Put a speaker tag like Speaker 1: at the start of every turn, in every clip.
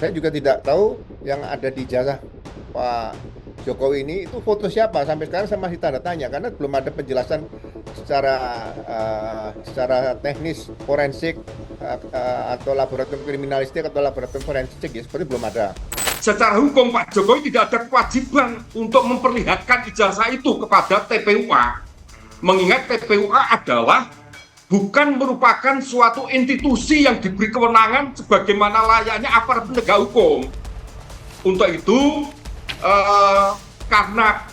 Speaker 1: Saya juga tidak tahu yang ada di ijazah Pak Jokowi ini itu foto siapa. Sampai sekarang saya masih tanda tanya karena belum ada penjelasan secara teknis forensik atau laboratorium kriminalistik atau laboratorium forensik ya seperti belum ada.
Speaker 2: Secara hukum Pak Jokowi tidak ada kewajiban untuk memperlihatkan ijazah itu kepada TPUA. Mengingat TPUA adalah bukan merupakan suatu institusi yang diberi kewenangan sebagaimana layaknya aparat penegak hukum. Untuk itu, karena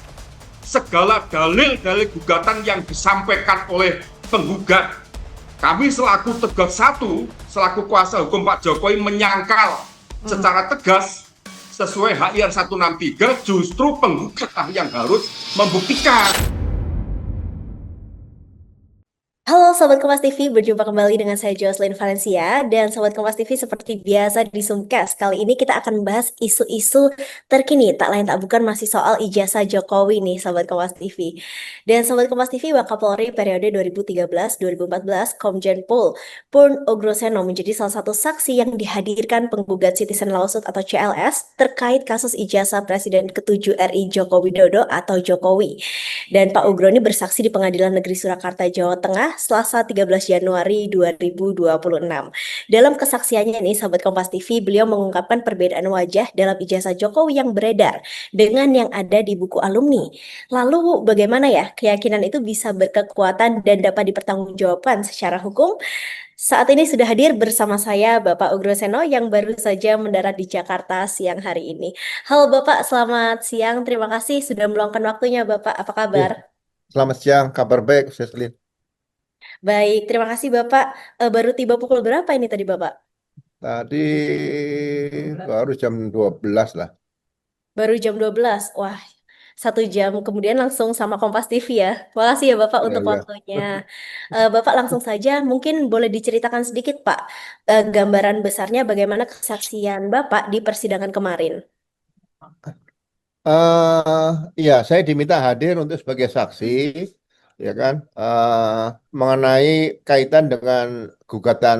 Speaker 2: segala dalil-dalil gugatan yang disampaikan oleh penggugat, kami selaku Tegas Satu, selaku kuasa hukum Pak Jokowi menyangkal secara tegas sesuai HIR 163 justru penggugat yang harus membuktikan.
Speaker 3: Halo Sobat Kompas TV, berjumpa kembali dengan saya Jocelyn Valencia. Dan Sobat Kompas TV seperti biasa di Zoomcast, kali ini kita akan membahas isu-isu terkini, tak lain tak bukan masih soal ijazah Jokowi nih Sobat Kompas TV. Dan Sobat Kompas TV, Wakapolri periode 2013-2014, Komjen Pol Purn Ogroseno menjadi salah satu saksi yang dihadirkan penggugat Citizen Lawsuit atau CLS terkait kasus ijazah Presiden ke-7 RI Joko Widodo atau Jokowi. Dan Pak Ugro ini bersaksi di Pengadilan Negeri Surakarta, Jawa Tengah, Selasa 13 Januari 2026. Dalam kesaksiannya nih, Sahabat Kompas TV, beliau mengungkapkan perbedaan wajah dalam ijazah Jokowi yang beredar dengan yang ada di buku alumni. Lalu bagaimana ya keyakinan itu bisa berkekuatan dan dapat dipertanggungjawabkan secara hukum? Saat ini sudah hadir bersama saya Bapak Ogroseno yang baru saja mendarat di Jakarta siang hari ini. Halo Bapak, selamat siang. Terima kasih sudah meluangkan waktunya Bapak. Apa
Speaker 1: Ya,
Speaker 3: kabar?
Speaker 1: selamat siang, kabar baik, Seslin.
Speaker 3: Baik, terima kasih Bapak. Baru tiba pukul berapa ini tadi Bapak?
Speaker 1: Tadi baru jam 12 lah.
Speaker 3: Baru jam 12. Wah, 1 jam kemudian langsung sama Kompas TV ya. Makasih ya Bapak
Speaker 1: Ya,
Speaker 3: untuk
Speaker 1: ya.
Speaker 3: waktunya. Bapak langsung saja, mungkin boleh diceritakan sedikit Pak, gambaran besarnya bagaimana kesaksian Bapak di persidangan kemarin.
Speaker 1: eh ya, saya diminta hadir untuk sebagai saksi, ya kan, mengenai kaitan dengan gugatan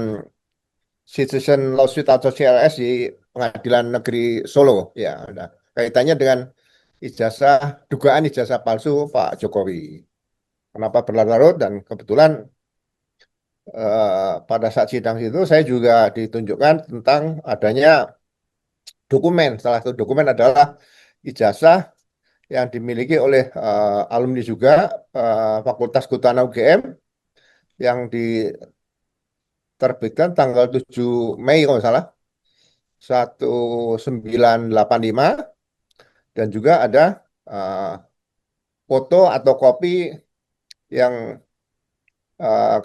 Speaker 1: Citizen Lawsuit atau CLS di Pengadilan Negeri Solo. Ya, nah, kaitannya dengan dugaan ijazah palsu Pak Jokowi. Kenapa berlarut-larut dan kebetulan pada saat sidang itu saya juga ditunjukkan tentang adanya dokumen. Salah satu dokumen adalah ijazah yang dimiliki oleh alumni juga Fakultas Kehutanan UGM yang diterbitkan tanggal 7 Mei kalau nggak salah 1985 dan juga ada uh, foto atau kopi yang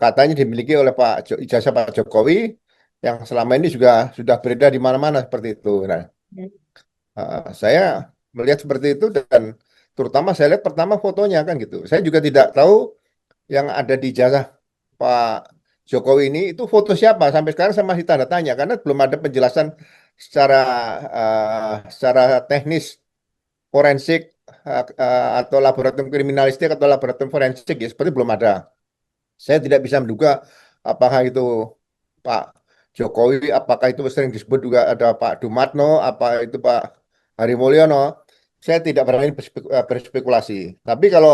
Speaker 1: katanya dimiliki oleh ijazah Pak Jokowi yang selama ini juga sudah beredar di mana-mana seperti itu. Nah, saya melihat seperti itu dan terutama saya lihat pertama fotonya kan gitu. Saya juga tidak tahu yang ada di ijazah Pak Jokowi ini itu foto siapa. Sampai sekarang saya masih tanda tanya karena belum ada penjelasan secara secara teknis forensik atau laboratorium kriminalistik atau laboratorium forensik ya seperti belum ada. Saya tidak bisa menduga apakah itu Pak Jokowi, apakah itu sering disebut juga ada Pak Dumatno, apa itu Pak Hari Mulyono. Saya tidak berani berspekulasi. Tapi kalau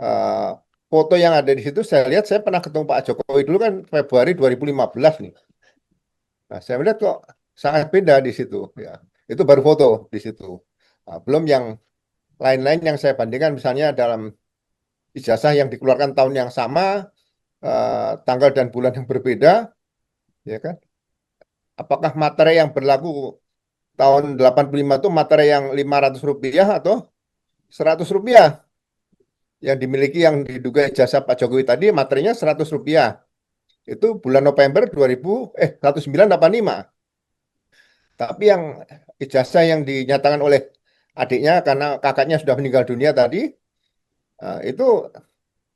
Speaker 1: eh, foto yang ada di situ, saya lihat saya pernah ketemu Pak Jokowi dulu kan Februari 2015 nih. Nah, saya melihat kok sangat beda di situ. Ya, itu baru foto di situ. Nah, belum yang lain-lain yang saya bandingkan, misalnya dalam ijazah yang dikeluarkan tahun yang sama, tanggal dan bulan yang berbeda, ya kan? Apakah materi yang berlaku tahun 85 itu materi yang Rp500 atau Rp100 yang dimiliki yang diduga ijazah Pak Jokowi tadi materinya Rp100 itu bulan November 1985. Tapi yang ijazah yang dinyatakan oleh adiknya karena kakaknya sudah meninggal dunia tadi itu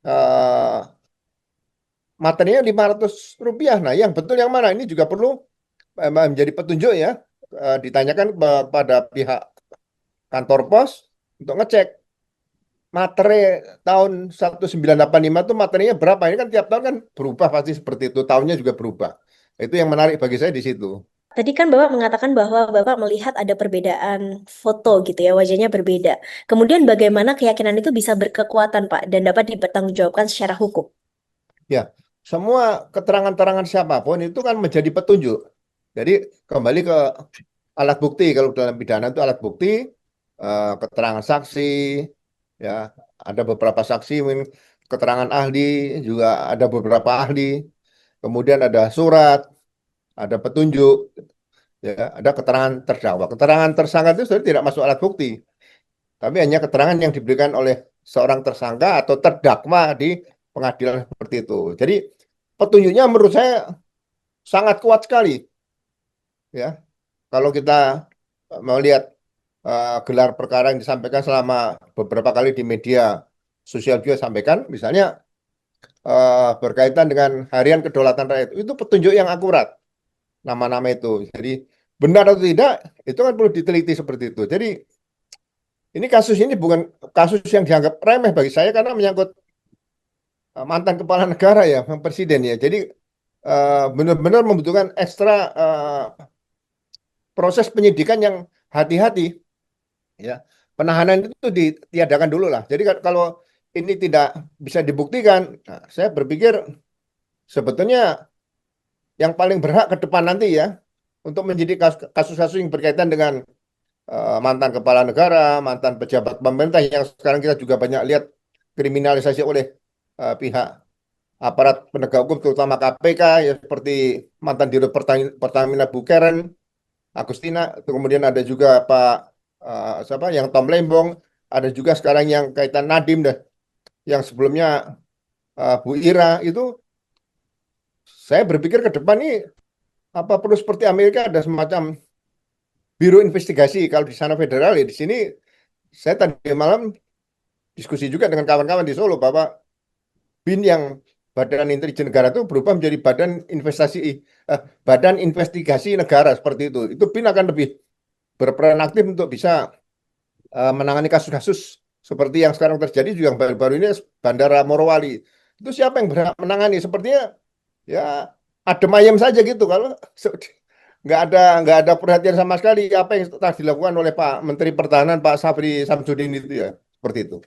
Speaker 1: eh, materinya Rp500. Nah, yang betul yang mana? Ini juga perlu menjadi petunjuk ya. Ditanyakan kepada pihak kantor pos untuk ngecek materi tahun 1985 itu materinya berapa. Ini kan tiap tahun kan berubah pasti seperti itu. Tahunnya juga berubah. Itu yang menarik bagi saya di situ.
Speaker 3: tadi kan Bapak mengatakan bahwa Bapak melihat ada perbedaan foto gitu ya, wajahnya berbeda. Kemudian bagaimana keyakinan itu bisa berkekuatan, Pak, dan dapat dipertanggungjawabkan secara hukum?
Speaker 1: Ya, semua keterangan-keterangan siapapun itu kan menjadi petunjuk. Jadi kembali ke alat bukti. Kalau dalam pidana itu alat bukti, keterangan saksi, ya ada beberapa saksi, mungkin keterangan ahli juga ada beberapa ahli. Kemudian ada surat, ada petunjuk, ya ada keterangan terdakwa. Keterangan tersangka itu sebenarnya tidak masuk alat bukti, tapi hanya keterangan yang diberikan oleh seorang tersangka atau terdakwa di pengadilan seperti itu. Jadi petunjuknya menurut saya sangat kuat sekali, ya. Kalau kita melihat gelar perkara yang disampaikan selama beberapa kali di media sosial juga sampaikan, misalnya berkaitan dengan Harian Kedaulatan Rakyat, itu petunjuk yang akurat nama-nama itu. Jadi benar atau tidak itu kan perlu diteliti seperti itu. Jadi ini kasus ini bukan kasus yang dianggap remeh bagi saya karena menyangkut mantan kepala negara ya, presiden ya. Jadi benar-benar membutuhkan ekstra proses penyidikan yang hati-hati, ya. Penahanan itu ditiadakan dulu lah. Jadi kalau ini tidak bisa dibuktikan, nah, saya berpikir sebetulnya yang paling berhak ke depan nanti ya untuk menjadi kasus-kasus yang berkaitan dengan mantan kepala negara, mantan pejabat pemerintah yang sekarang kita juga banyak lihat kriminalisasi oleh pihak aparat penegak hukum terutama KPK ya seperti mantan Dirut Pertamina Bu Karen Agustina, kemudian ada juga Pak siapa yang Tom Lembong, ada juga sekarang yang kaitan Nadiem dah, yang sebelumnya Bu Ira itu saya berpikir ke depan ini apa perlu seperti Amerika ada semacam biro investigasi kalau di sana federal ya di sini saya tadi malam diskusi juga dengan kawan-kawan di Solo bahwa BIN yang Badan Intelijen Negara itu berubah menjadi Badan Investigasi Negara seperti itu. Itu BIN akan lebih berperan aktif untuk bisa menangani kasus-kasus seperti yang sekarang terjadi juga yang baru-baru ini Bandara Morowali. Itu siapa yang berhak menangani? Sepertinya ya adem ayem saja gitu kalau nggak ada perhatian sama sekali apa yang telah dilakukan oleh Pak Menteri Pertahanan Pak Safri Samsudin itu ya seperti itu.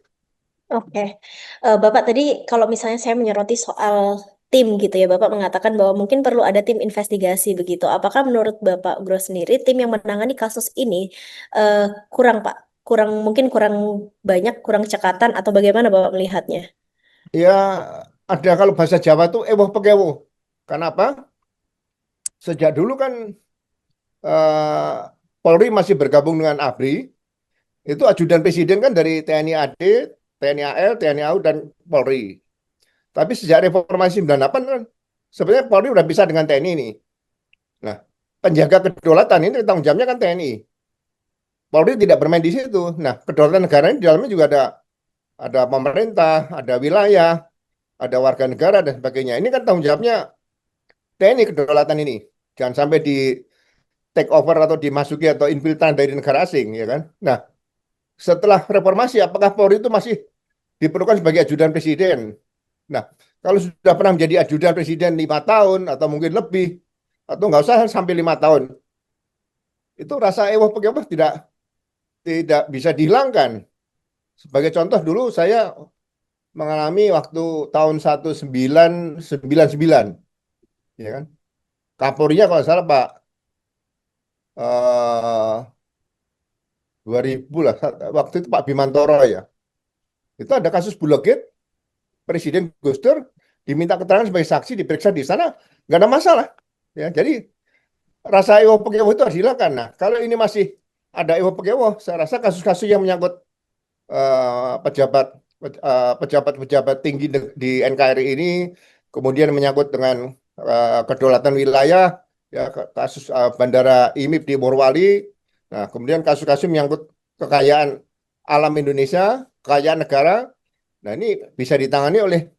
Speaker 3: Oke, Bapak tadi kalau misalnya saya menyoroti soal tim gitu ya, Bapak mengatakan bahwa mungkin perlu ada tim investigasi begitu. Apakah menurut Bapak Gros sendiri tim yang menangani kasus ini eh, kurang Pak? Kurang mungkin kurang banyak, kurang cekatan atau bagaimana Bapak melihatnya?
Speaker 1: Ya ada kalau bahasa Jawa tuh ewoh pekewoh. Kenapa? Sejak dulu kan eh, Polri masih bergabung dengan ABRI, itu ajudan presiden kan dari TNI AD, TNI AL, TNI AU dan Polri. Tapi sejak reformasi 98 kan sebenarnya Polri udah bisa dengan TNI ini. Nah, penjaga kedaulatan ini tanggung jawabnya kan TNI. Polri tidak bermain di situ. Nah, kedaulatan negara ini di dalamnya juga ada pemerintah, ada wilayah, ada warga negara dan sebagainya. Ini kan tanggung jawabnya TNI kedaulatan ini. Jangan sampai di take over atau dimasuki atau infiltran dari negara asing, ya kan? Nah, setelah reformasi, apakah Polri itu masih diperlukan sebagai ajudan presiden? Nah, kalau sudah pernah menjadi ajudan presiden 5 tahun atau mungkin lebih, atau nggak usah sampai 5 tahun, itu rasa ewoh pekewoh tidak tidak bisa dihilangkan. Sebagai contoh dulu saya mengalami waktu tahun 1999, ya kan? Kapolrinya kalau nggak salah Pak 2000 lah, waktu itu Pak Bimantoro ya. Itu ada kasus Bulogate, Presiden Gus Dur diminta keterangan sebagai saksi diperiksa di sana, nggak ada masalah. Ya, jadi rasa ewo pekewo itu harus dihilangkan. Nah, kalau ini masih ada ewo pekewo, saya rasa kasus-kasus yang menyangkut pejabat-pejabat tinggi di NKRI ini, kemudian menyangkut dengan kedaulatan wilayah, ya kasus Bandara IMIP di Morowali, nah kemudian kasus-kasus menyangkut kekayaan alam Indonesia, kekayaan negara, nah ini bisa ditangani oleh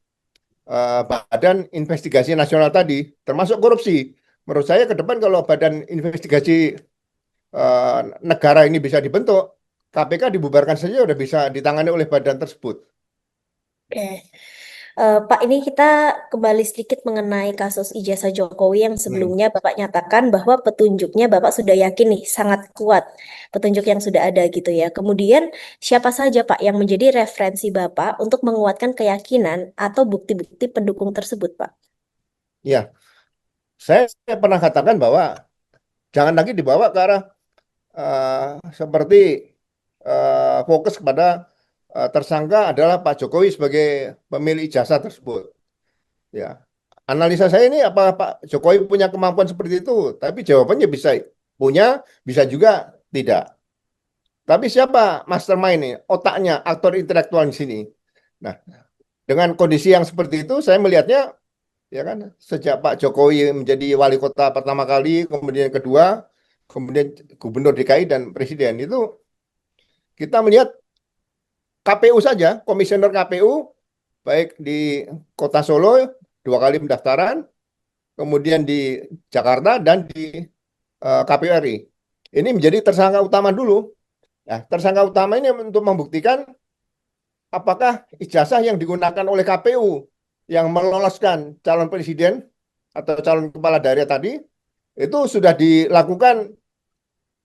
Speaker 1: Badan Investigasi Nasional tadi, termasuk korupsi. Menurut saya ke depan kalau Badan Investigasi negara ini bisa dibentuk, KPK dibubarkan saja udah bisa ditangani oleh badan tersebut.
Speaker 3: Oke. Pak, ini kita kembali sedikit mengenai kasus ijazah Jokowi yang
Speaker 1: Hmm.
Speaker 3: sebelumnya Bapak nyatakan bahwa petunjuknya Bapak sudah yakin nih, sangat kuat petunjuk yang sudah ada gitu ya. Kemudian siapa saja Pak yang menjadi referensi Bapak untuk menguatkan keyakinan atau bukti-bukti pendukung tersebut, Pak?
Speaker 1: Ya, saya pernah katakan bahwa jangan lagi dibawa ke arah seperti fokus kepada tersangka adalah Pak Jokowi sebagai pemilik ijazah tersebut. Ya, analisa saya ini apa Pak Jokowi punya kemampuan seperti itu? Tapi jawabannya bisa punya, bisa juga tidak. Tapi siapa mastermind ini? Otaknya, aktor intelektual di sini. Nah, dengan kondisi yang seperti itu, saya melihatnya, ya kan, sejak Pak Jokowi menjadi wali kota pertama kali, kemudian kedua, kemudian gubernur DKI dan presiden itu, kita melihat KPU saja, komisioner KPU, baik di kota Solo, 2 kali pendaftaran, kemudian di Jakarta dan di KPU RI. Ini menjadi tersangka utama dulu. Nah, tersangka utama ini untuk membuktikan apakah ijazah yang digunakan oleh KPU yang meloloskan calon presiden atau calon kepala daerah tadi itu sudah dilakukan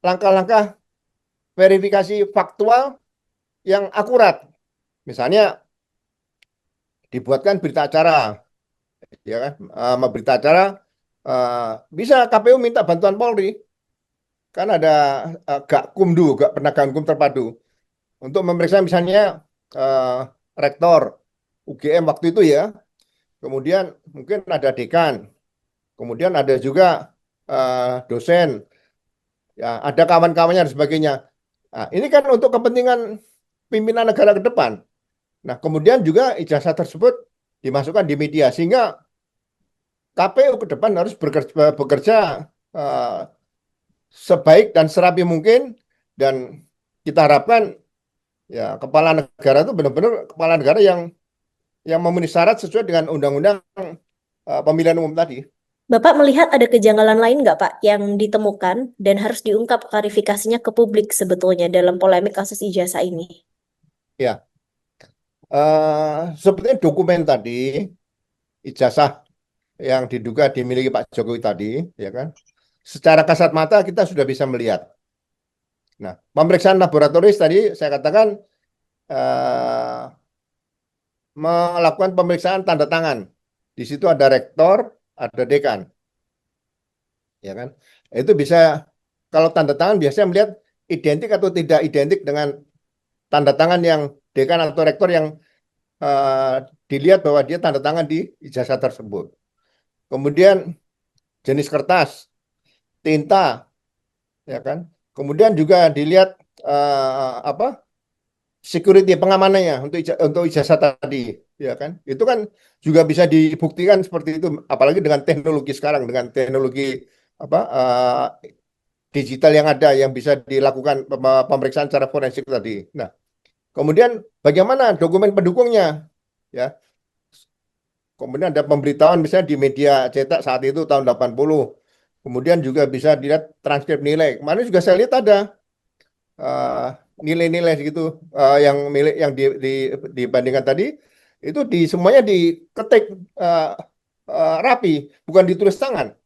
Speaker 1: langkah-langkah verifikasi faktual yang akurat. Misalnya dibuatkan berita acara, ya kan? Berita acara bisa KPU minta bantuan Polri, kan ada Gakkumdu, Gak Penegakan Hukum Terpadu, untuk memeriksa misalnya eh, rektor UGM waktu itu ya, kemudian mungkin ada dekan, kemudian ada juga dosen, ya ada kawan-kawannya dan sebagainya. Nah, ini kan untuk kepentingan pimpinan negara ke depan. Nah, kemudian juga ijazah tersebut dimasukkan di media sehingga KPU ke depan harus bekerja eh, sebaik dan serapi mungkin, dan kita harapkan ya kepala negara itu benar-benar kepala negara yang memenuhi syarat sesuai dengan undang-undang pemilihan umum tadi.
Speaker 3: Bapak melihat ada kejanggalan lain nggak, Pak, yang ditemukan dan harus diungkap klarifikasinya ke publik sebetulnya dalam polemik kasus ijazah ini?
Speaker 1: Ya, sepertinya dokumen tadi, ijazah yang diduga dimiliki Pak Jokowi tadi, ya kan, secara kasat mata kita sudah bisa melihat. Nah, pemeriksaan laboratoris tadi saya katakan eh, melakukan pemeriksaan tanda tangan. Di situ ada rektor, ada dekan, ya kan. Itu bisa, kalau tanda tangan biasanya melihat identik atau tidak identik dengan tanda tangan yang dekan atau rektor yang eh, dilihat bahwa dia tanda tangan di ijazah tersebut. Kemudian jenis kertas, tinta, ya kan. Kemudian juga dilihat apa, security pengamanannya untuk ijazah tadi, ya kan. Itu kan juga bisa dibuktikan seperti itu, apalagi dengan teknologi sekarang, dengan teknologi apa digital yang ada yang bisa dilakukan pemeriksaan secara forensik tadi. Nah, kemudian bagaimana dokumen pendukungnya, ya. Kemudian ada pemberitahuan misalnya di media cetak saat itu tahun 80. Kemudian juga bisa dilihat transkrip nilai. Kemarin juga saya lihat ada eh, nilai-nilai gitu, yang milik yang dibandingkan tadi itu semuanya diketik eh, rapi, bukan ditulis tangan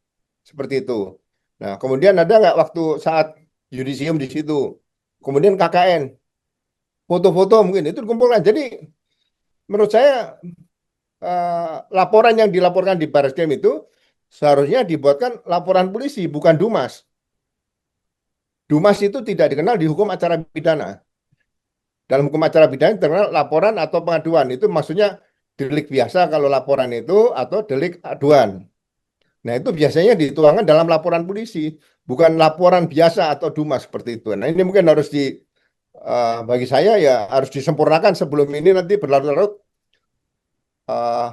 Speaker 1: seperti itu. Nah, kemudian ada nggak waktu saat yudisium di situ, kemudian KKN, foto-foto mungkin itu dikumpulkan. Jadi menurut saya laporan yang dilaporkan di Barreskrim itu seharusnya dibuatkan laporan polisi, bukan Dumas. Dumas itu tidak dikenal di hukum acara pidana. Dalam hukum acara pidana terkenal laporan atau pengaduan. Itu maksudnya delik biasa kalau laporan itu, atau delik aduan. Nah, itu biasanya dituangkan dalam laporan polisi, bukan laporan biasa atau Dumas seperti itu. Nah, ini mungkin harus bagi saya ya harus disempurnakan sebelum ini nanti berlarut-larut,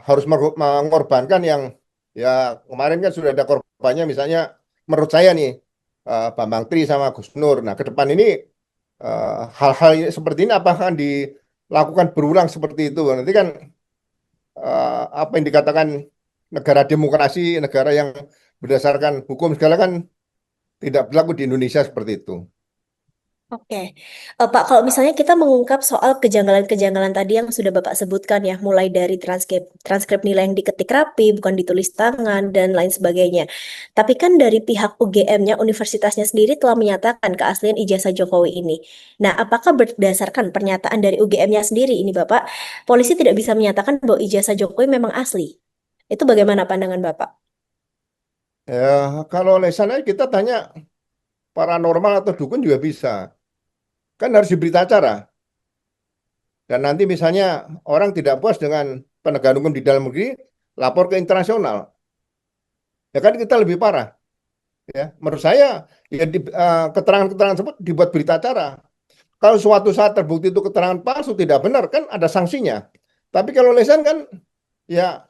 Speaker 1: harus mengorbankan yang, ya kemarin kan sudah ada korbannya, misalnya menurut saya nih Bambang Tri sama Gus Nur. Nah, ke depan ini hal-hal seperti ini apakah akan dilakukan berulang seperti itu? Nanti kan apa yang dikatakan negara demokrasi, negara yang berdasarkan hukum segala kan tidak berlaku di Indonesia seperti itu.
Speaker 3: Oke, Pak, kalau misalnya kita mengungkap soal kejanggalan-kejanggalan tadi yang sudah Bapak sebutkan ya, mulai dari transkrip transkrip nilai yang diketik rapi, bukan ditulis tangan, dan lain sebagainya. Tapi kan dari pihak UGM-nya, universitasnya sendiri telah menyatakan keaslian ijazah Jokowi ini. Nah, apakah berdasarkan pernyataan dari UGM-nya sendiri ini, Bapak, polisi tidak bisa menyatakan bahwa ijazah Jokowi memang asli? Itu bagaimana pandangan Bapak?
Speaker 1: Ya, kalau lesannya kita tanya paranormal atau dukun juga bisa. Kan harus diberita acara. Dan nanti misalnya orang tidak puas dengan penegakan hukum di dalam negeri, lapor ke internasional. Ya kan kita lebih parah. Ya, menurut saya ya keterangan-keterangan tersebut dibuat berita acara. Kalau suatu saat terbukti itu keterangan palsu tidak benar kan ada sanksinya. Tapi kalau lesan kan ya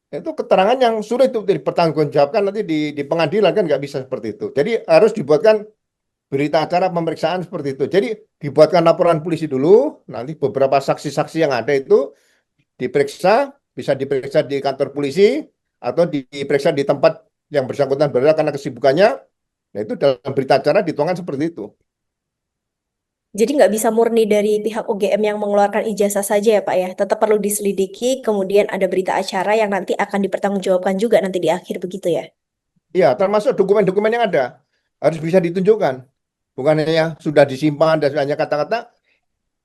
Speaker 1: itu keterangan yang sulit itu dipertanggungjawabkan nanti di pengadilan kan nggak bisa seperti itu. Jadi harus dibuatkan berita acara pemeriksaan seperti itu. Jadi dibuatkan laporan polisi dulu, nanti beberapa saksi-saksi yang ada itu diperiksa, bisa diperiksa di kantor polisi atau diperiksa di tempat yang bersangkutan berada karena kesibukannya. Nah itu dalam berita acara dituangkan seperti itu.
Speaker 3: Jadi nggak bisa murni dari pihak UGM yang mengeluarkan ijazah saja ya Pak ya. Tetap perlu diselidiki, kemudian ada berita acara yang nanti akan dipertanggungjawabkan juga nanti di akhir begitu ya.
Speaker 1: Iya, termasuk dokumen-dokumen yang ada harus bisa ditunjukkan. Bukan hanya sudah disimpan dan hanya kata-kata,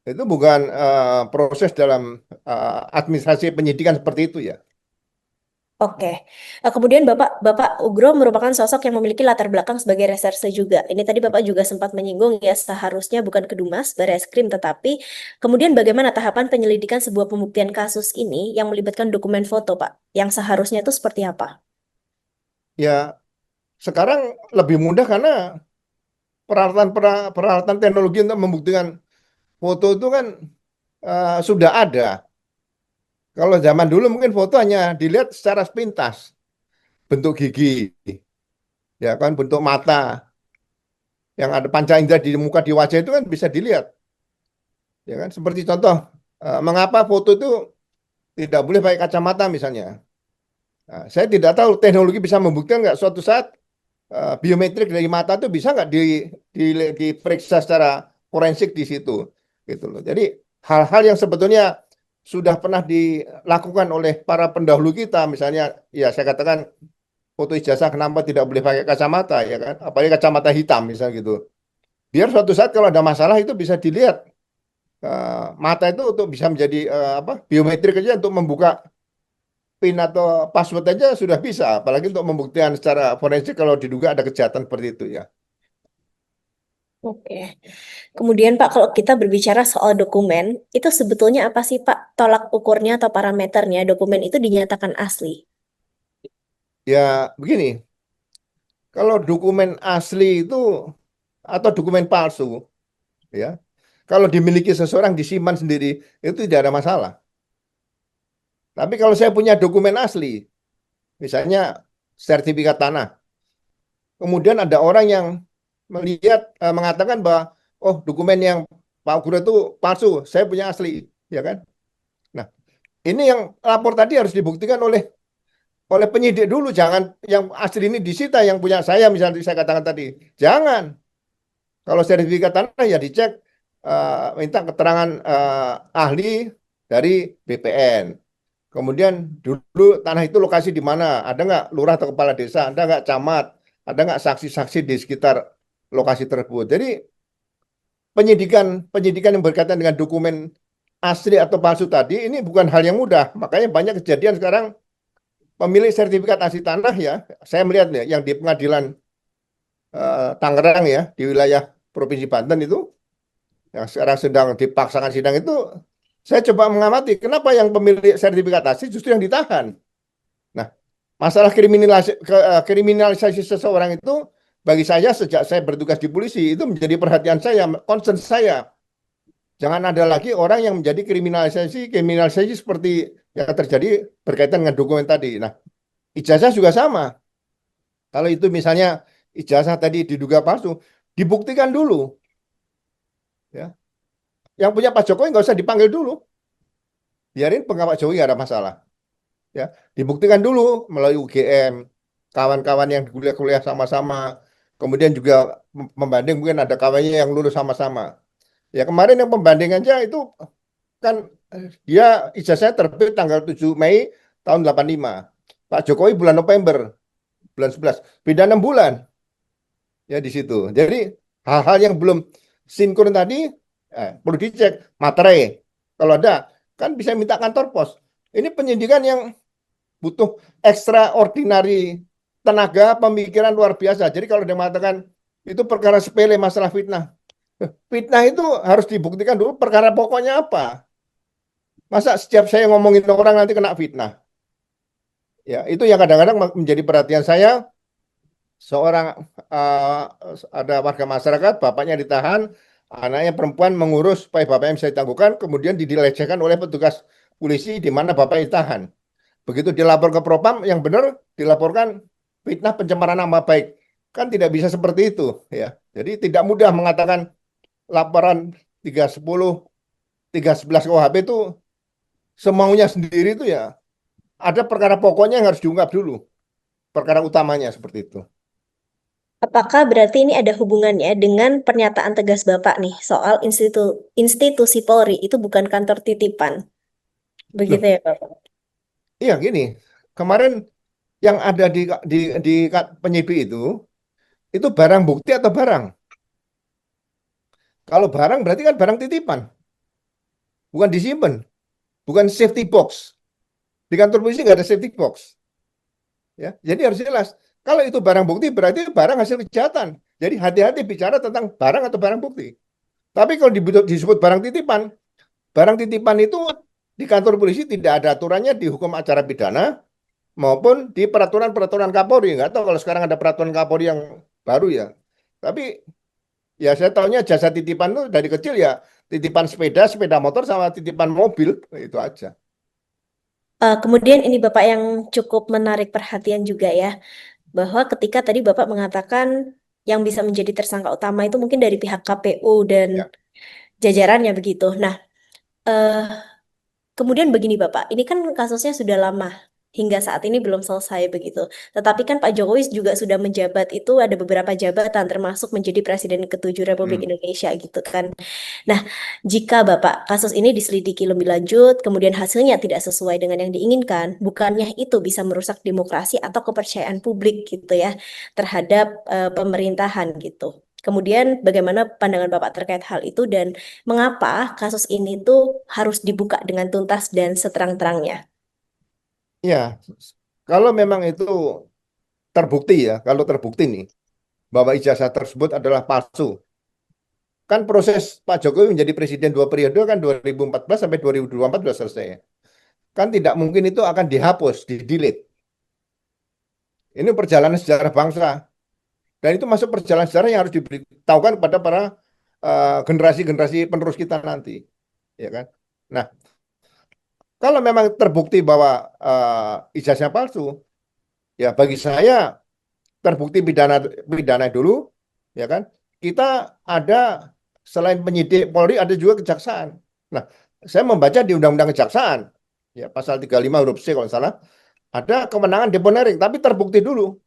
Speaker 1: itu bukan proses dalam administrasi penyidikan seperti itu ya.
Speaker 3: Oke. Kemudian Bapak Bapak Ugro merupakan sosok yang memiliki latar belakang sebagai reserse juga. Ini tadi Bapak juga sempat menyinggung ya seharusnya bukan Kedumas, Barreskrim, tetapi kemudian bagaimana tahapan penyelidikan sebuah pembuktian kasus ini yang melibatkan dokumen foto Pak? Yang seharusnya itu seperti apa?
Speaker 1: Ya, sekarang lebih mudah karena peralatan teknologi untuk membuktikan foto itu kan sudah ada. Kalau zaman dulu mungkin foto hanya dilihat secara sepintas, bentuk gigi, ya kan, bentuk mata, yang ada panca indera di muka di wajah itu kan bisa dilihat, ya kan. Seperti contoh, mengapa foto itu tidak boleh pakai kacamata misalnya. Nah, saya tidak tahu teknologi bisa membuktikan nggak suatu saat biometrik dari mata itu bisa nggak di, diperiksa secara forensik di situ, gitu loh. Jadi hal-hal yang sebetulnya sudah pernah dilakukan oleh para pendahulu kita, misalnya, ya saya katakan foto ijazah kenapa tidak boleh pakai kacamata, ya kan? Apalagi kacamata hitam, misalnya gitu. Biar suatu saat kalau ada masalah itu bisa dilihat mata itu untuk bisa menjadi apa biometrik aja untuk membuka PIN atau password aja sudah bisa, apalagi untuk membuktikan secara forensik kalau diduga ada kejahatan seperti itu ya.
Speaker 3: Oke. Kemudian Pak, kalau kita berbicara soal dokumen, itu sebetulnya apa sih Pak tolak ukurnya atau parameternya dokumen itu dinyatakan asli?
Speaker 1: Ya begini, kalau dokumen asli itu atau dokumen palsu, ya, kalau dimiliki seseorang disimpan sendiri itu tidak ada masalah. Tapi kalau saya punya dokumen asli, misalnya sertifikat tanah, kemudian ada orang yang melihat mengatakan bahwa oh dokumen yang Pak Guru itu palsu, saya punya asli, ya kan? Nah, ini yang lapor tadi harus dibuktikan oleh penyidik dulu, jangan yang asli ini disita yang punya saya misalnya saya katakan tadi. Jangan. Kalau sertifikat tanah ya dicek minta keterangan ahli dari BPN. Kemudian dulu tanah itu lokasi di mana? Ada nggak lurah atau kepala desa? Ada nggak camat? Ada nggak saksi-saksi di sekitar lokasi tersebut? Jadi penyidikan penyidikan yang berkaitan dengan dokumen asli atau palsu tadi ini bukan hal yang mudah. Makanya banyak kejadian sekarang pemilik sertifikat asli tanah ya, saya melihat ya yang di pengadilan Tangerang ya di wilayah Provinsi Banten itu yang sekarang sedang dipaksakan sidang itu, saya coba mengamati kenapa yang pemilik sertifikat asli justru yang ditahan. Nah, masalah kriminalisasi seseorang itu bagi saya sejak saya bertugas di polisi itu menjadi perhatian saya, concern saya. Jangan ada lagi orang yang menjadi kriminalisasi seperti yang terjadi berkaitan dengan dokumen tadi. Nah, ijazah juga sama. Kalau itu misalnya ijazah tadi diduga palsu, dibuktikan dulu. Ya, yang punya Pak Jokowi nggak usah dipanggil dulu, biarin pengawal Jokowi nggak ada masalah. Ya, dibuktikan dulu melalui UGM, kawan-kawan yang kuliah-kuliah sama-sama. kemudian juga membanding mungkin ada kawannya yang lulus sama-sama. Ya kemarin yang pembanding aja itu kan dia ijazahnya terbit tanggal 7 Mei tahun 85. Pak Jokowi bulan November, bulan 11. Beda 6 bulan ya di situ. Jadi hal-hal yang belum sinkron tadi perlu dicek materai. Kalau ada kan bisa minta kantor pos. Ini penyidikan yang butuh extraordinary tenaga pemikiran luar biasa. Jadi kalau dia mengatakan itu perkara sepele masalah fitnah. Fitnah itu harus dibuktikan dulu perkara pokoknya apa. Masa setiap saya ngomongin orang nanti kena fitnah. Ya, itu yang kadang-kadang menjadi perhatian saya. Seorang ada warga masyarakat, bapaknya ditahan, anaknya perempuan mengurus supaya bapaknya bisa ditangguhkan, kemudian dilecehkan oleh petugas polisi di mana bapaknya ditahan. Begitu dilapor ke Propam, yang benar dilaporkan fitnah pencemaran nama baik. Kan tidak bisa seperti itu, ya. Jadi tidak mudah mengatakan laporan 310, 311 KUHP itu semaunya sendiri itu ya. Ada perkara pokoknya yang harus diungkap dulu, perkara utamanya seperti itu.
Speaker 3: Apakah berarti ini ada hubungannya dengan pernyataan tegas Bapak nih soal institusi Polri itu bukan kantor titipan? Begitu
Speaker 1: Loh,
Speaker 3: ya, Bapak?
Speaker 1: iya gini, kemarin yang ada di penyidik itu barang bukti atau barang? Kalau barang berarti kan barang titipan, bukan disimpan, bukan safety box. Di kantor polisi nggak ada safety box. Ya, jadi harus jelas. Kalau itu barang bukti berarti barang hasil kejahatan. Jadi hati-hati bicara tentang barang atau barang bukti. Tapi kalau disebut barang titipan itu di kantor polisi tidak ada aturannya di hukum acara pidana maupun di peraturan-peraturan Kapolri. Nggak tahu kalau sekarang ada peraturan Kapolri yang baru ya. Tapi ya saya tahunya jasa titipan itu dari kecil ya titipan sepeda, sepeda motor sama titipan mobil itu aja.
Speaker 3: Kemudian ini Bapak yang cukup menarik perhatian juga ya, bahwa ketika tadi Bapak mengatakan yang bisa menjadi tersangka utama itu mungkin dari pihak KPU dan
Speaker 1: Ya,
Speaker 3: jajarannya begitu. Nah, eh, kemudian begini Bapak, ini kan kasusnya sudah lama, hingga saat ini belum selesai begitu. Tetapi kan Pak Jokowi juga sudah menjabat itu ada beberapa jabatan termasuk menjadi Presiden ke-7 Republik
Speaker 1: hmm.
Speaker 3: Indonesia gitu kan. Nah, jika Bapak kasus ini diselidiki lebih lanjut, kemudian hasilnya tidak sesuai dengan yang diinginkan, bukannya itu bisa merusak demokrasi atau kepercayaan publik gitu ya terhadap pemerintahan gitu. Kemudian bagaimana pandangan Bapak terkait hal itu dan mengapa kasus ini tuh harus dibuka dengan tuntas dan seterang-terangnya?
Speaker 1: Ya, kalau memang itu terbukti ya, kalau terbukti nih bahwa ijazah tersebut adalah palsu. Kan proses Pak Jokowi menjadi presiden 2 periode kan 2014 sampai 2024 sudah selesai. Kan tidak mungkin itu akan dihapus, di-delete. Ini perjalanan sejarah bangsa. Dan itu masuk perjalanan sejarah yang harus diberitahukan kepada para generasi-generasi penerus kita nanti. Ya kan? Nah, kalau memang terbukti bahwa ijazahnya palsu, ya bagi saya terbukti pidana pidana dulu, ya kan? Kita ada selain penyidik Polri ada juga kejaksaan. Nah, saya membaca di Undang-Undang Kejaksaan, ya pasal 35 huruf C kalau salah, ada kewenangan deponering, tapi terbukti dulu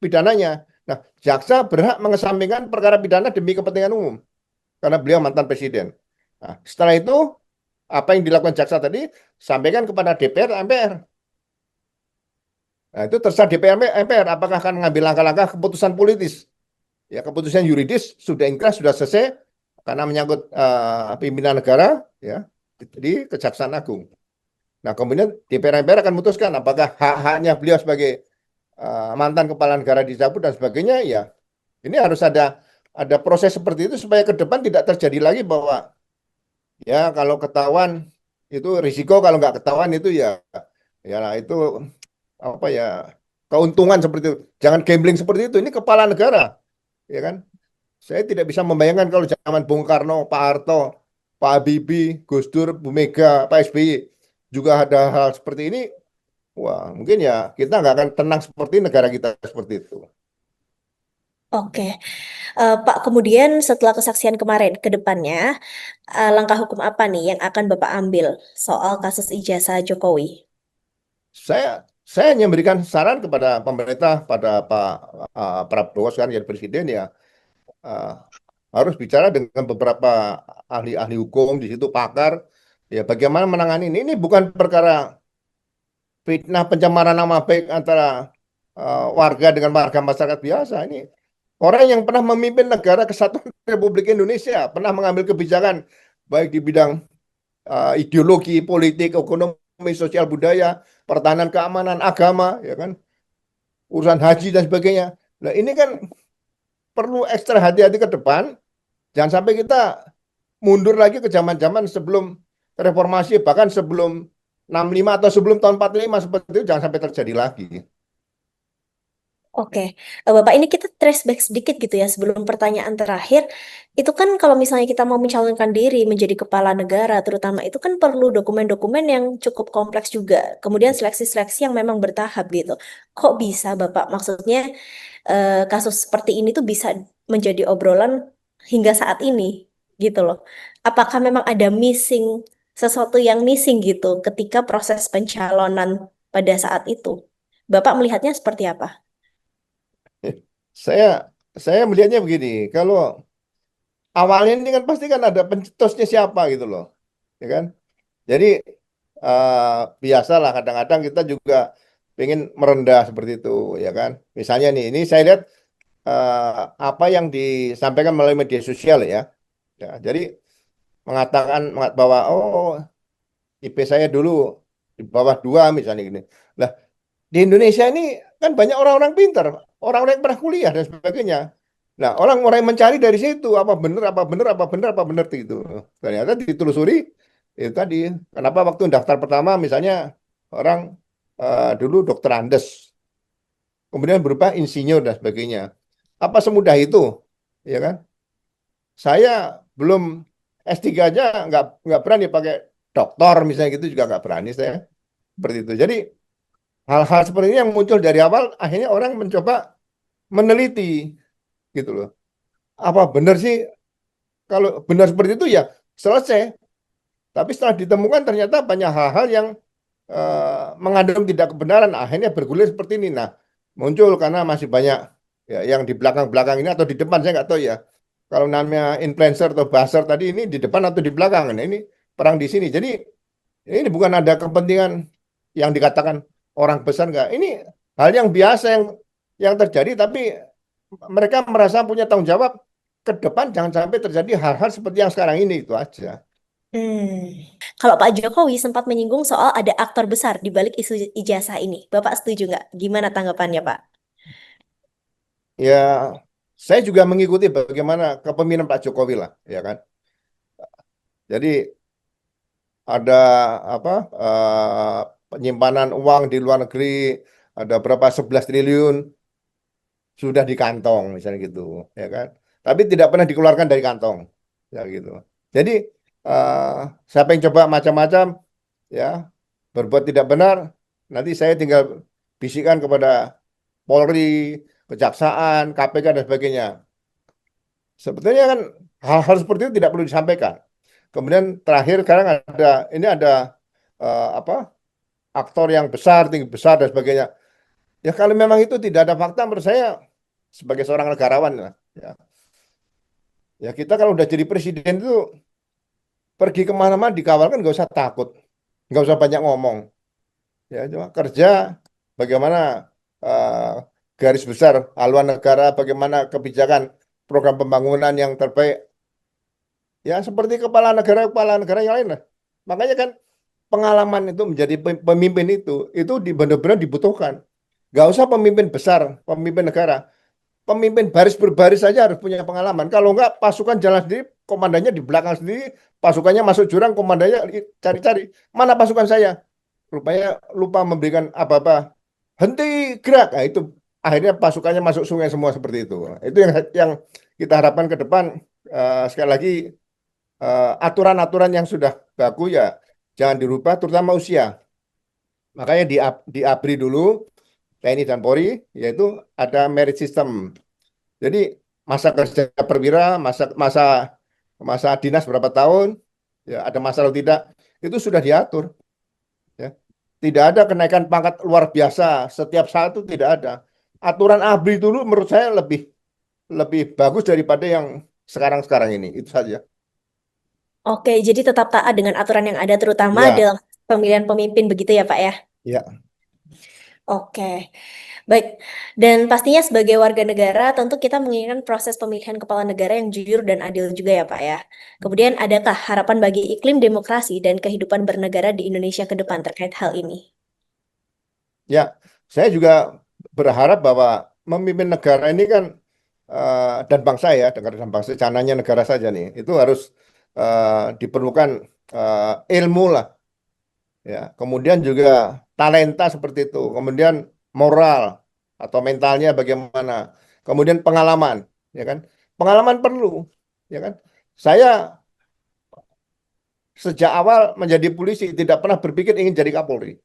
Speaker 1: pidananya. Nah, jaksa berhak mengesampingkan perkara pidana demi kepentingan umum karena beliau mantan presiden. Nah, setelah itu apa yang dilakukan jaksa tadi sampaikan kepada DPR, MPR. Nah, itu terserah DPR, MPR apakah akan mengambil langkah-langkah keputusan politis. Ya, keputusan yuridis sudah ingkrah, sudah selesai karena menyangkut pimpinan negara ya di Kejaksaan Agung. Nah, kemudian DPR MPR akan memutuskan apakah hak-haknya beliau sebagai mantan kepala negara dicabut dan sebagainya. Ya, ini harus ada proses seperti itu supaya ke depan tidak terjadi lagi bahwa ya kalau ketahuan itu risiko, kalau nggak ketahuan itu ya itu apa ya keuntungan seperti itu. Jangan gambling seperti itu. Ini kepala negara, ya kan? Saya tidak bisa membayangkan kalau zaman Bung Karno, Pak Harto, Pak Habibie, Gus Dur, Bu Mega, Pak SBY juga ada hal seperti ini. Wah, mungkin ya kita nggak akan tenang seperti negara kita seperti itu.
Speaker 3: Oke, Pak, kemudian setelah kesaksian kemarin, ke depannya langkah hukum apa nih yang akan Bapak ambil soal kasus ijazah Jokowi?
Speaker 1: Saya saya hanya memberikan saran kepada pemerintah, pada Pak Prabowo sekarang jadi presiden ya, eh, harus bicara dengan beberapa ahli-ahli hukum di situ, pakar, ya bagaimana menangani ini. Ini bukan perkara fitnah pencemaran nama baik antara warga dengan warga masyarakat biasa. Ini orang yang pernah memimpin negara kesatuan Republik Indonesia, pernah mengambil kebijakan baik di bidang ideologi, politik, ekonomi, sosial budaya, pertahanan, keamanan, agama, ya kan, urusan haji dan sebagainya. Nah, ini kan perlu ekstra hati-hati ke depan. Jangan sampai kita mundur lagi ke zaman-zaman sebelum reformasi, bahkan sebelum 65 atau sebelum tahun 45 seperti itu, jangan sampai terjadi lagi.
Speaker 3: Oke, Bapak ini kita trace back sedikit gitu ya sebelum pertanyaan terakhir. Itu kan kalau misalnya kita mau mencalonkan diri menjadi kepala negara, terutama itu kan perlu dokumen-dokumen yang cukup kompleks juga. Kemudian seleksi-seleksi yang memang bertahap gitu. Kok bisa Bapak? Maksudnya kasus seperti ini tuh bisa menjadi obrolan hingga saat ini gitu loh. Apakah memang ada sesuatu yang missing gitu ketika proses pencalonan pada saat itu? Bapak melihatnya seperti apa?
Speaker 1: Saya saya melihatnya begini, kalau awalnya ini kan pasti kan ada pencetusnya siapa gitu loh, ya kan? Jadi biasalah kadang-kadang kita juga pengen merendah seperti itu, ya kan? Misalnya nih, ini saya lihat apa yang disampaikan melalui media sosial ya. Ya, jadi mengatakan bahwa oh IP saya dulu di bawah 2 misalnya gini. Lah, di Indonesia ini kan banyak orang-orang pintar, orang-orang yang pernah kuliah dan sebagainya. Nah, orang mulai mencari dari situ apa benar, apa benar, apa benar, apa benar itu. Ternyata ditelusuri itu tadi. Kenapa waktu daftar pertama misalnya orang dulu dokter Andes, kemudian berubah insinyur dan sebagainya. Apa semudah itu, ya kan? Saya belum S3 aja nggak berani pakai doktor misalnya gitu juga nggak berani saya seperti itu. Jadi hal-hal seperti ini yang muncul dari awal akhirnya orang mencoba meneliti gitu loh. Apa benar sih kalau benar seperti itu ya selesai. Tapi setelah ditemukan ternyata banyak hal-hal yang mengandung tidak kebenaran akhirnya bergulir seperti ini. Nah, muncul karena masih banyak ya, yang di belakang-belakang ini atau di depan saya nggak tahu ya. Kalau namanya influencer atau buzzer tadi ini di depan atau di belakang. Nah, ini perang di sini. Jadi ini bukan ada kepentingan yang dikatakan orang besar nggak. Ini hal yang biasa yang terjadi, tapi mereka merasa punya tanggung jawab ke depan jangan sampai terjadi hal-hal seperti yang sekarang ini itu aja.
Speaker 3: Kalau Pak Jokowi sempat menyinggung soal ada aktor besar di balik isu ijazah ini. Bapak setuju nggak? Gimana tanggapannya, Pak?
Speaker 1: Ya, saya juga mengikuti bagaimana kepemimpinan Pak Jokowi lah, ya kan. Jadi ada apa penyimpanan uang di luar negeri ada berapa 11 triliun sudah di kantong misalnya gitu, ya kan. Tapi tidak pernah dikeluarkan dari kantong, ya gitu. Jadi eh, siapa yang coba macam-macam, ya berbuat tidak benar, nanti saya tinggal bisikan kepada Polri, Kejaksaan, KPK dan sebagainya. Sebetulnya kan hal-hal seperti itu tidak perlu disampaikan. Kemudian terakhir sekarang ada apa aktor yang besar, tinggi besar dan sebagainya. Ya kalau memang itu tidak ada fakta menurut saya sebagai seorang negarawan ya, ya kita kalau udah jadi presiden itu pergi kemana-mana dikawal kan nggak usah takut, nggak usah banyak ngomong. Ya cuma kerja bagaimana eh, garis besar haluan negara, bagaimana kebijakan program pembangunan yang terbaik. Ya seperti kepala negara yang lain lah. Makanya kan pengalaman itu menjadi pemimpin itu benar-benar dibutuhkan. Gak usah pemimpin besar, pemimpin negara. Pemimpin baris berbaris saja harus punya pengalaman. Kalau enggak pasukan jalan sendiri, komandannya di belakang sendiri, pasukannya masuk jurang, komandannya cari-cari. Mana pasukan saya? Rupanya lupa memberikan apa-apa. Henti gerak. Nah, itu akhirnya pasukannya masuk sungai semua seperti itu. Itu yang kita harapkan ke depan. Sekali lagi aturan-aturan yang sudah baku ya jangan dirubah, terutama usia. Makanya di ABRI dulu TNI dan Polri yaitu ada merit system. Jadi masa kerja perwira, masa masa masa dinas berapa tahun, ya ada masalah atau tidak, itu sudah diatur. Ya. Tidak ada kenaikan pangkat luar biasa setiap saat, itu tidak ada. Aturan ABRI dulu menurut saya lebih lebih bagus daripada yang sekarang-sekarang ini. Itu saja.
Speaker 3: Oke, jadi tetap taat dengan aturan yang ada terutama
Speaker 1: Ya,
Speaker 3: dalam pemilihan pemimpin begitu ya Pak ya?
Speaker 1: ya.
Speaker 3: Oke, baik. Dan pastinya sebagai warga negara tentu kita menginginkan proses pemilihan kepala negara yang jujur dan adil juga ya Pak ya. Kemudian adakah harapan bagi iklim demokrasi dan kehidupan bernegara di Indonesia ke depan terkait hal ini?
Speaker 1: Ya, saya juga berharap bahwa memimpin negara ini kan dan bangsa ya, negara dan bangsa, cananya negara saja nih, itu harus diperlukan ilmu lah, ya. Kemudian juga talenta seperti itu, kemudian moral atau mentalnya bagaimana, kemudian pengalaman, ya kan? Pengalaman perlu, ya kan? Saya sejak awal menjadi polisi tidak pernah berpikir ingin jadi Kapolri.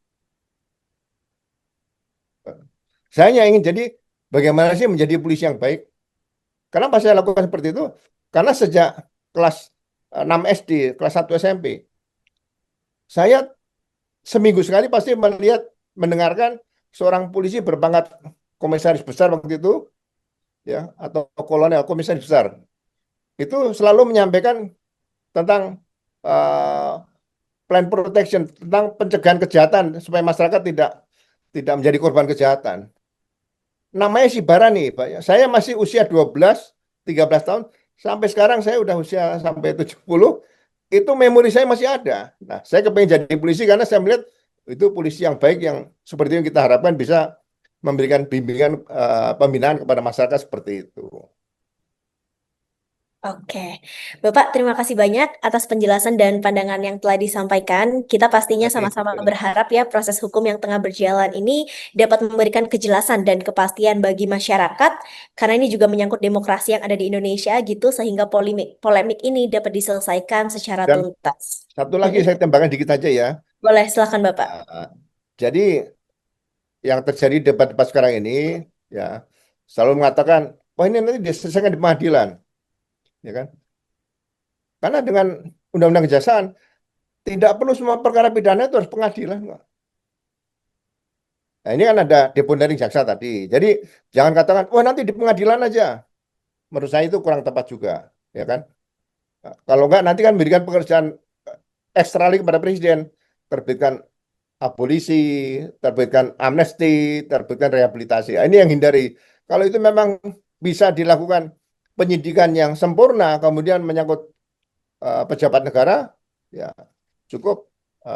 Speaker 1: Saya hanya ingin jadi bagaimana sih menjadi polisi yang baik. Kenapa saya lakukan seperti itu? Karena sejak kelas 6 SD, kelas 1 SMP, saya seminggu sekali pasti melihat, mendengarkan seorang polisi berpangkat komisaris besar waktu itu, ya, atau kolonel komisaris besar. Itu selalu menyampaikan tentang uh, plan protection, tentang pencegahan kejahatan supaya masyarakat tidak menjadi korban kejahatan. Namanya si Bara nih, Pak. Saya masih usia 12, 13 tahun. Sampai sekarang saya udah usia sampai 70. Itu memori saya masih ada. Nah, saya kepengen jadi polisi karena saya melihat itu polisi yang baik, yang seperti yang kita harapkan bisa memberikan bimbingan pembinaan kepada masyarakat seperti itu.
Speaker 3: Oke, Bapak terima kasih banyak atas penjelasan dan pandangan yang telah disampaikan. Kita pastinya
Speaker 1: Oke,
Speaker 3: sama-sama berharap ya proses hukum yang tengah berjalan ini dapat memberikan kejelasan dan kepastian bagi masyarakat, karena ini juga menyangkut demokrasi yang ada di Indonesia gitu, sehingga polemik polemik ini dapat diselesaikan secara
Speaker 1: dan
Speaker 3: tuntas.
Speaker 1: satu lagi
Speaker 3: Mm-mm.
Speaker 1: saya tambahkan dikit aja ya.
Speaker 3: Boleh, silakan Bapak.
Speaker 1: Uh, jadi yang terjadi debat-debat sekarang ini, ya, selalu mengatakan, oh ini nanti diselesaikan di pengadilan, ya kan? Karena dengan undang-undang kejaksaan tidak perlu semua perkara pidana itu harus pengadilan, Pak. Nah, ini kan ada deponering jaksa tadi. Jadi jangan katakan, wah nanti di pengadilan aja. Menurut saya itu kurang tepat juga, ya kan? Nah, kalau enggak nanti kan memberikan pekerjaan ekstra lagi kepada presiden, terbitkan abolisi, terbitkan amnesti, terbitkan rehabilitasi. Nah, ini yang hindari. Kalau itu memang bisa dilakukan penyidikan yang sempurna, kemudian menyangkut pejabat negara, ya cukup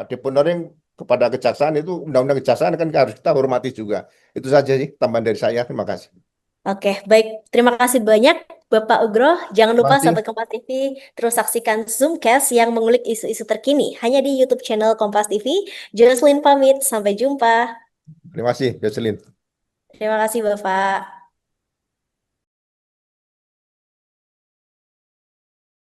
Speaker 1: deponering kepada kejaksaan, itu undang-undang kejaksaan kan harus kita hormati juga. Itu saja sih tambahan dari saya. Terima kasih.
Speaker 3: Oke, baik. Terima kasih banyak Bapak Ugro. Jangan
Speaker 1: Terima
Speaker 3: lupa
Speaker 1: kasih.
Speaker 3: Sahabat Kompas TV terus saksikan Zoomcast yang mengulik isu-isu terkini hanya di YouTube channel Kompas TV. Jocelyn pamit, sampai jumpa.
Speaker 1: Terima kasih, Jocelyn.
Speaker 3: Terima kasih Bapak.